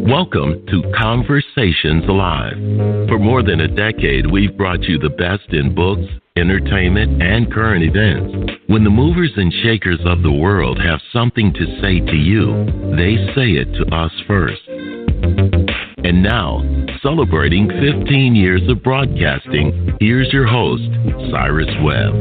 Welcome to Conversations Live. For more than a decade, we've brought you the best in books, entertainment, and current events. When the movers and shakers of the world have something to say to you, they say it to us first. And now, celebrating 15 years of broadcasting, here's your host, Cyrus Webb.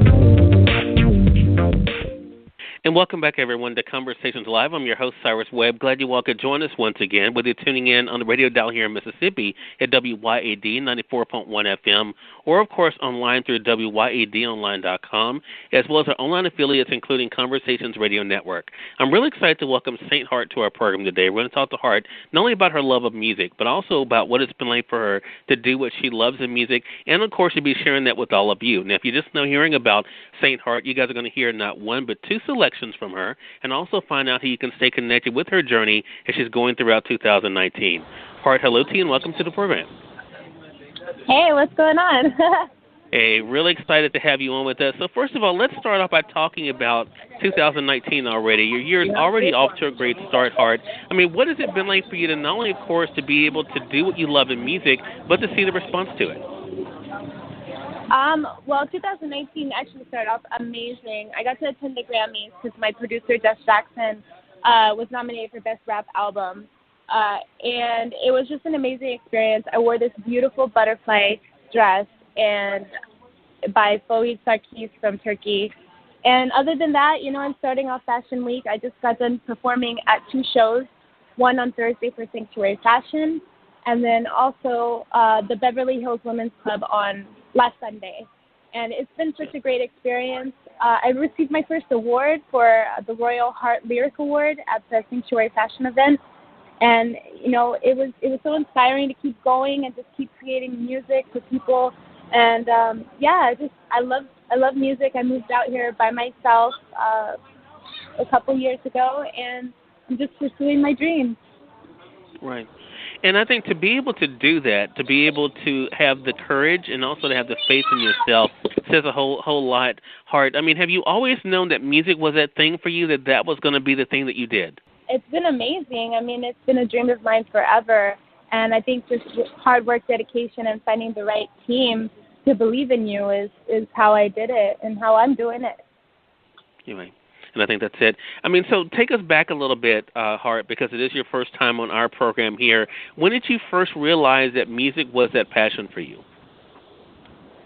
And welcome back, everyone, to Conversations Live. I'm your host, Cyrus Webb. Glad you all could join us once again, whether you're tuning in on the radio dial here in Mississippi at WYAD 94.1 FM, or, of course, online through WYADonline.com, as well as our online affiliates, including Conversations Radio Network. I'm really excited to welcome St. Hart to our program today. We're going to talk to Hart not only about her love of music, but also about what it's been like for her to do what she loves in music, and, of course, to be sharing that with all of you. Now, if you're just now hearing about St. Hart, you guys are going to hear not one but two selections from her, and also find out how you can stay connected with her journey as she's going throughout 2019. Hart, hello to you, and welcome to the program. Hey, what's going on? Hey, really excited to have you on with us. So first of all, let's start off by talking about 2019 already. Your year is already off to a great start, Hart. I mean, what has it been like for you to not only, of course, to be able to do what you love in music, but to see the response to it? Well, 2019 actually started off amazing. I got to attend the Grammys because my producer, Jess Jackson, was nominated for Best Rap Album. And it was just an amazing experience. I wore this beautiful butterfly dress and by Fouad Sarkis from Turkey. And other than that, you know, I'm starting off Fashion Week. I just got done performing at two shows, one on Thursday for Sanctuary Fashion, and then also the Beverly Hills Women's Club on last Sunday. And it's been such a great experience. I received my first award for the Royal Heart Lyric Award at the Sanctuary Fashion event. And, you know, it was so inspiring to keep going and just keep creating music for people. And, I love music. I moved out here by myself a couple years ago, and I'm just pursuing my dreams. Right. And I think to be able to do that, to be able to have the courage and also to have the faith in yourself says a whole lot, Hart. I mean, have you always known that music was that thing for you, that was going to be the thing that you did? It's been amazing. I mean, it's been a dream of mine forever. And I think just hard work, dedication, and finding the right team to believe in you is how I did it and how I'm doing it. You're right. And I think that's it. I mean, so take us back a little bit, Hart, because it is your first time on our program here. When did you first realize that music was that passion for you?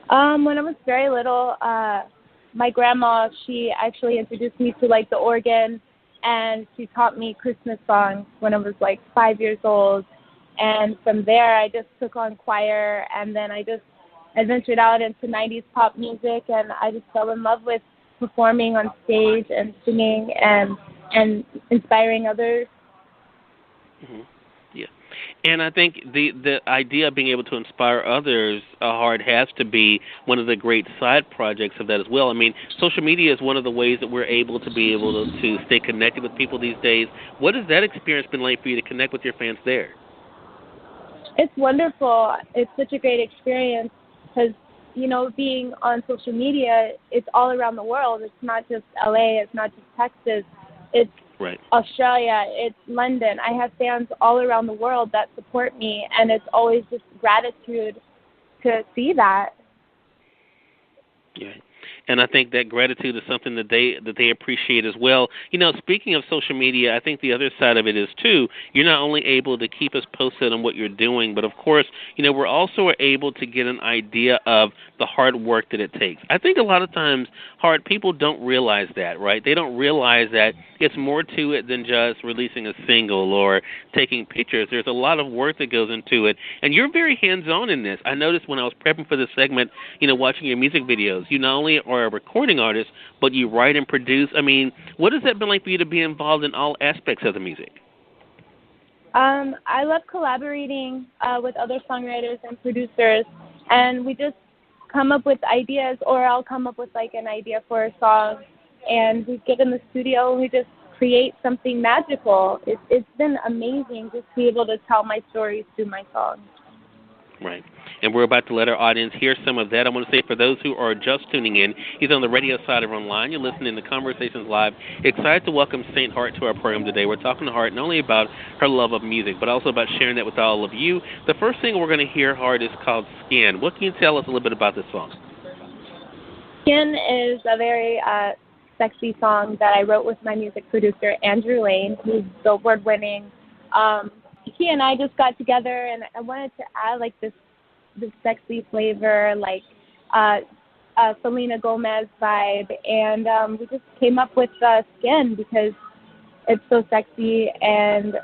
When I was very little, my grandma, she actually introduced me to, like, the organ, and she taught me Christmas songs when I was, like, 5 years old. And from there, I just took on choir, and then I ventured out into 90s pop music, and I just fell in love with performing on stage and singing and inspiring others. Mm-hmm. Yeah. And I think the idea of being able to inspire others, Hart, has to be one of the great side projects of that as well. I mean, social media is one of the ways that we're able to stay connected with people these days. What has that experience been like for you to connect with your fans there? It's wonderful. It's such a great experience because, you know, being on social media, it's all around the world. It's not just LA. It's not just Texas. It's right. Australia. It's London. I have fans all around the world that support me, and it's always just gratitude to see that. Yeah. And I think that gratitude is something that they appreciate as well. You know, speaking of social media, I think the other side of it is, too, you're not only able to keep us posted on what you're doing, but, of course, you know, we're also able to get an idea of the hard work that it takes. I think a lot of times, Hart, people don't realize that, right? They don't realize that it's more to it than just releasing a single or taking pictures. There's a lot of work that goes into it, and you're very hands-on in this. I noticed when I was prepping for this segment, you know, watching your music videos, you not only are a recording artist, but you write and produce. I mean, what has that been like for you to be involved in all aspects of the music? I love collaborating with other songwriters and producers, and we just come up with ideas, or I'll come up with, like, an idea for a song, and we get in the studio and we just create something magical. It's been amazing just to be able to tell my stories through my songs. Right. And we're about to let our audience hear some of that. I want to say for those who are just tuning in, he's on the radio side or online. You're listening to Conversations Live. Excited to welcome St. Hart to our program today. We're talking to Hart not only about her love of music, but also about sharing that with all of you. The first thing we're going to hear, Hart, is called Skin. What can you tell us a little bit about this song? Skin is a very sexy song that I wrote with my music producer, Andrew Lane, who's Billboard winning. He and I just got together, and I wanted to add like this sexy flavor, like Selena Gomez vibe, and we just came up with Skin because it's so sexy. And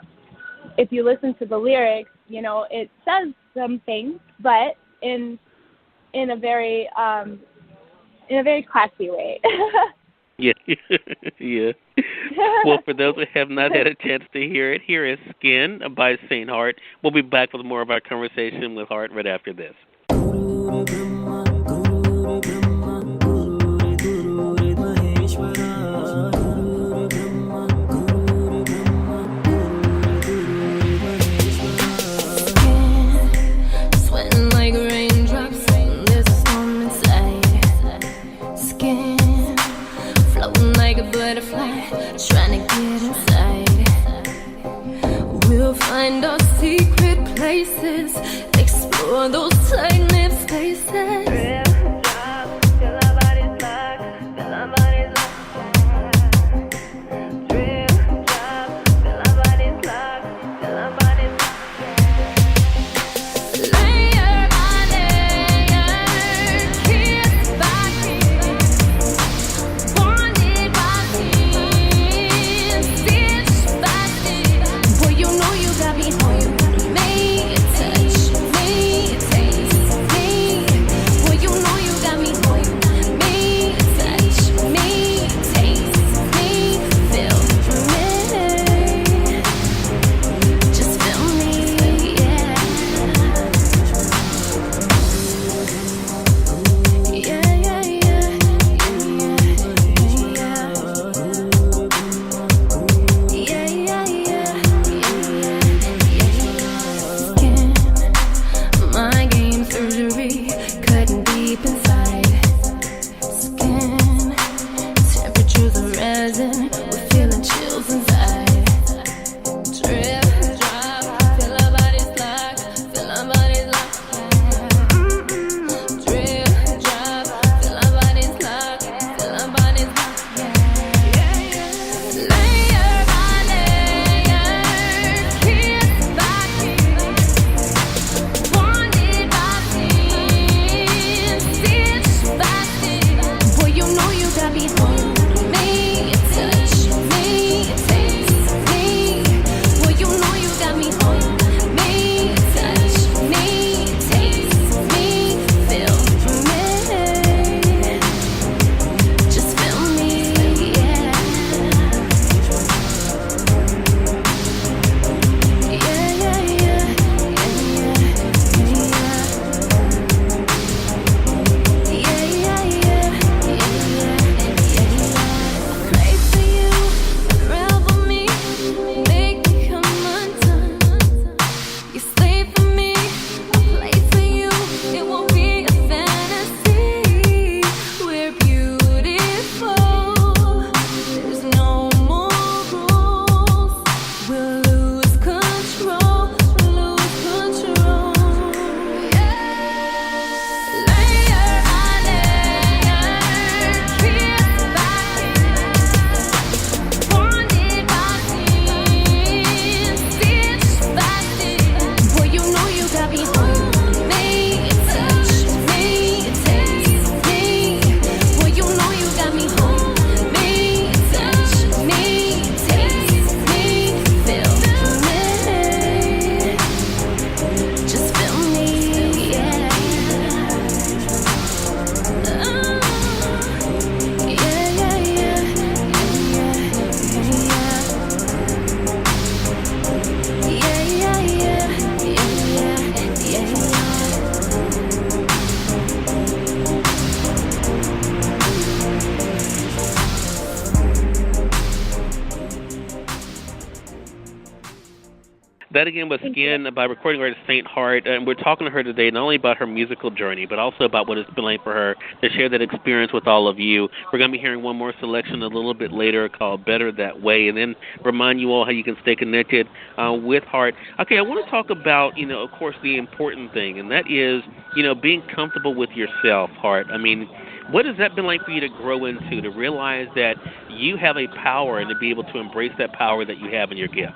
if you listen to the lyrics, you know, it says some things, but in a very classy way. Yeah, yeah. Well, for those who have not had a chance to hear it, here is Skin by St. Hart. We'll be back with more of our conversation with Hart right after this. Trying to get inside. We'll find our secret places, explore those tight-knit spaces. Real job, till our bodies lock, till our bodies lock. Real job, till our bodies lock, till our bodies lock. Layer by layer, kiss by kiss, wanted by me, touch me, taste me. Boy, you know That again was Thank you. Skin by recording artist Saint Heart, and we're talking to her today not only about her musical journey, but also about what it's been like for her to share that experience with all of you. We're going to be hearing one more selection a little bit later called Better That Way, and then remind you all how you can stay connected with Heart. Okay, I want to talk about, of course, the important thing, and that is, being comfortable with yourself, Heart. I mean, what has that been like for you to grow into, to realize that you have a power and to be able to embrace that power that you have in your gift?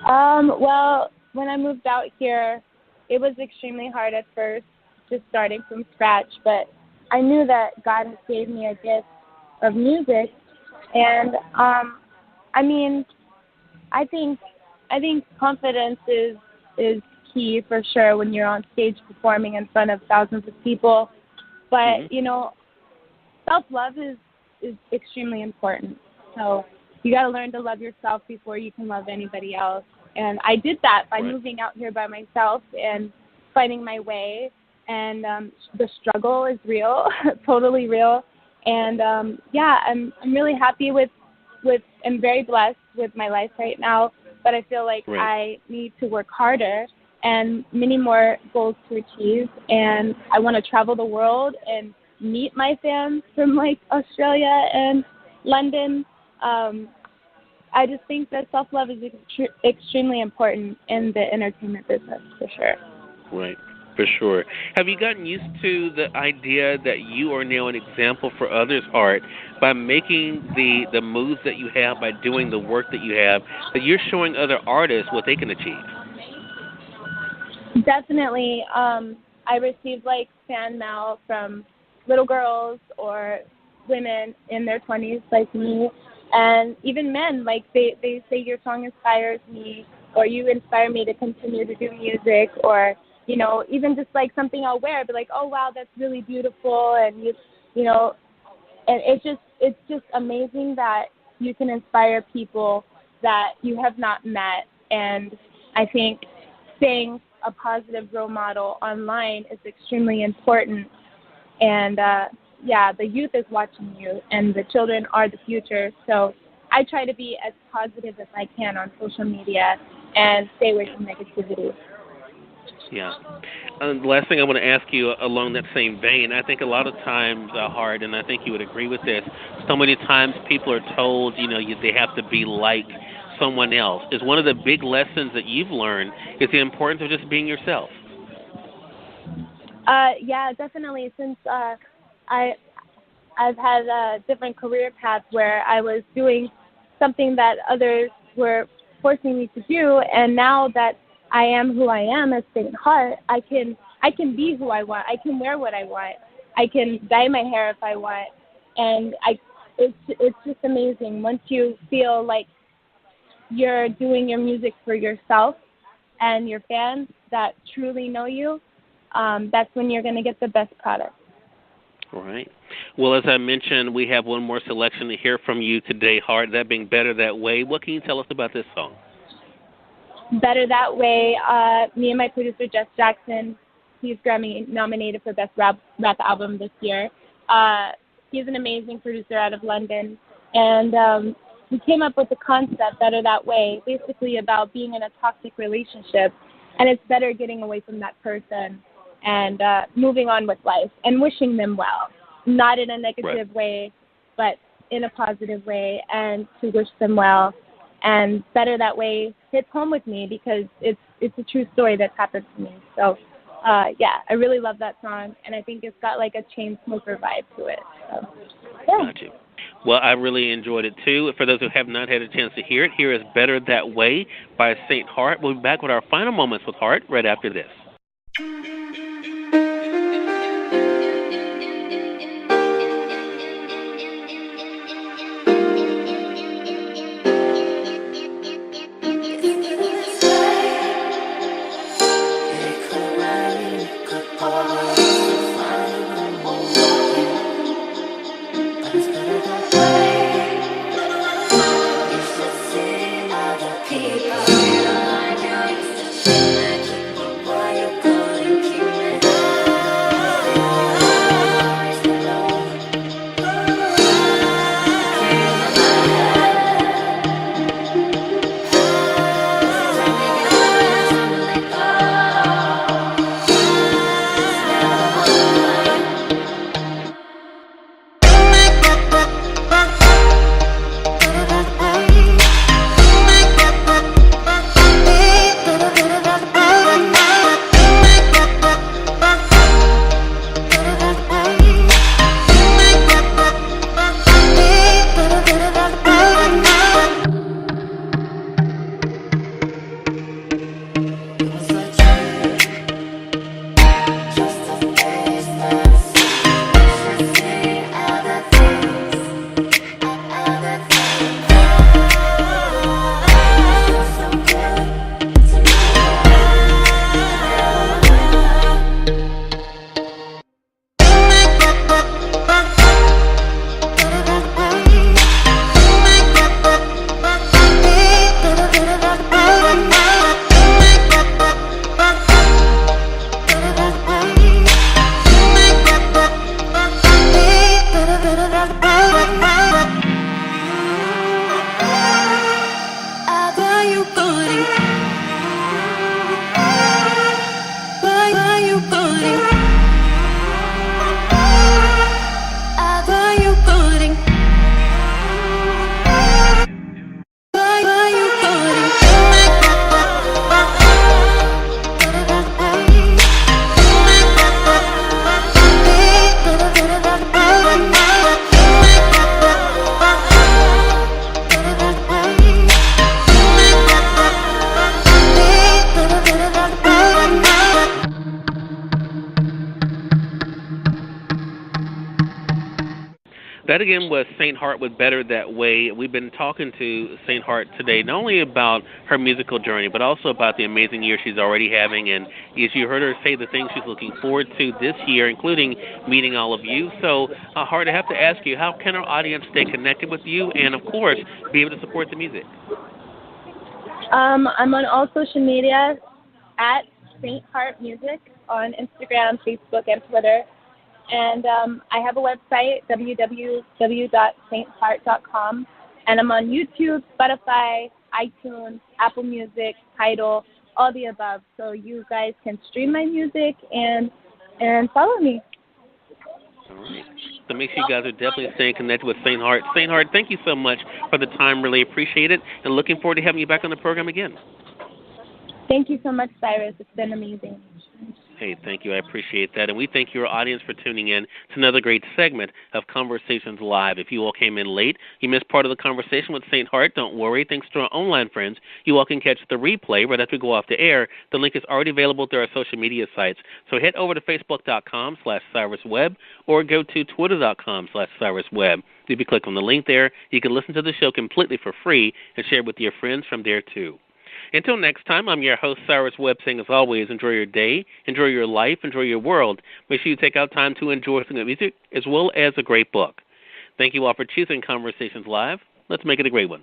Well, when I moved out here, it was extremely hard at first, just starting from scratch. But I knew that God had gave me a gift of music, and I think confidence is key for sure when you're on stage performing in front of thousands of people. But self-love is extremely important. So you got to learn to love yourself before you can love anybody else. And I did that by moving out here by myself and finding my way. And the struggle is real, totally real. And I'm really happy with I'm very blessed with my life right now. But I feel like I need to work harder and many more goals to achieve. And I want to travel the world and meet my fans from like Australia and London. I just think that self-love is extremely important in the entertainment business, for sure. Right, for sure. Have you gotten used to the idea that you are now an example for others, Heart, by making the moves that you have, by doing the work that you have, that you're showing other artists what they can achieve? Definitely. I received like fan mail from little girls or women in their 20s like me, and even men, like they say your song inspires me, or you inspire me to continue to do music, or even just like something I'll wear, but like, oh wow, that's really beautiful, and and it's just amazing that you can inspire people that you have not met. And I think staying a positive role model online is extremely important. And the youth is watching you, and the children are the future. So I try to be as positive as I can on social media and stay away from negativity. Yeah. The last thing I want to ask you along that same vein, I think a lot of times, Hart, and I think you would agree with this, so many times people are told, they have to be like someone else. Is one of the big lessons that you've learned is the importance of just being yourself? Yeah, definitely. Since I've had different career paths where I was doing something that others were forcing me to do, and now that I am who I am as Saint Heart, I can be who I want. I can wear what I want. I can dye my hair if I want, and it's just amazing once you feel like you're doing your music for yourself and your fans that truly know you. That's when you're going to get the best product. All right. Well, as I mentioned, we have one more selection to hear from you today, Heart, that being Better That Way. What can you tell us about this song? Better That Way, me and my producer, Jess Jackson, he's Grammy nominated for Best Rap Album this year. He's an amazing producer out of London. And we came up with the concept, Better That Way, basically about being in a toxic relationship. And it's better getting away from that person and moving on with life and wishing them well, not in a negative way, but in a positive way, and to wish them well. And Better That Way hits home with me because it's a true story that's happened to me. So, I really love that song, and I think it's got like a chain smoker vibe to it. So, yeah. Gotcha. Well, I really enjoyed it too. For those who have not had a chance to hear it, here is Better That Way by Saint Heart. We'll be back with our final moments with Heart right after this. That again was Saint Hart with Better That Way. We've been talking to Saint Hart today, not only about her musical journey, but also about the amazing year she's already having. And as you heard her say, the things she's looking forward to this year, including meeting all of you. So, Hart, I have to ask you, how can our audience stay connected with you and, of course, be able to support the music? I'm on all social media at Saint Hart Music on Instagram, Facebook, and Twitter. And I have a website, www.sainthart.com. And I'm on YouTube, Spotify, iTunes, Apple Music, Tidal, all the above. So you guys can stream my music and follow me. All right. So make sure you guys are definitely staying connected with Saint Hart. Saint Hart, thank you so much for the time. Really appreciate it. And looking forward to having you back on the program again. Thank you so much, Cyrus. It's been amazing. Hey, thank you. I appreciate that. And we thank your audience for tuning in to another great segment of Conversations Live. If you all came in late, you missed part of the conversation with Saint Hart, don't worry. Thanks to our online friends, you all can catch the replay right after we go off the air. The link is already available through our social media sites. So head over to facebook.com/Cyrus Webb or go to twitter.com/Cyrus Webb. If you click on the link there, you can listen to the show completely for free and share it with your friends from there too. Until next time, I'm your host, Cyrus Webb, saying as always, enjoy your day, enjoy your life, enjoy your world. Make sure you take out time to enjoy some good music as well as a great book. Thank you all for choosing Conversations Live. Let's make it a great one.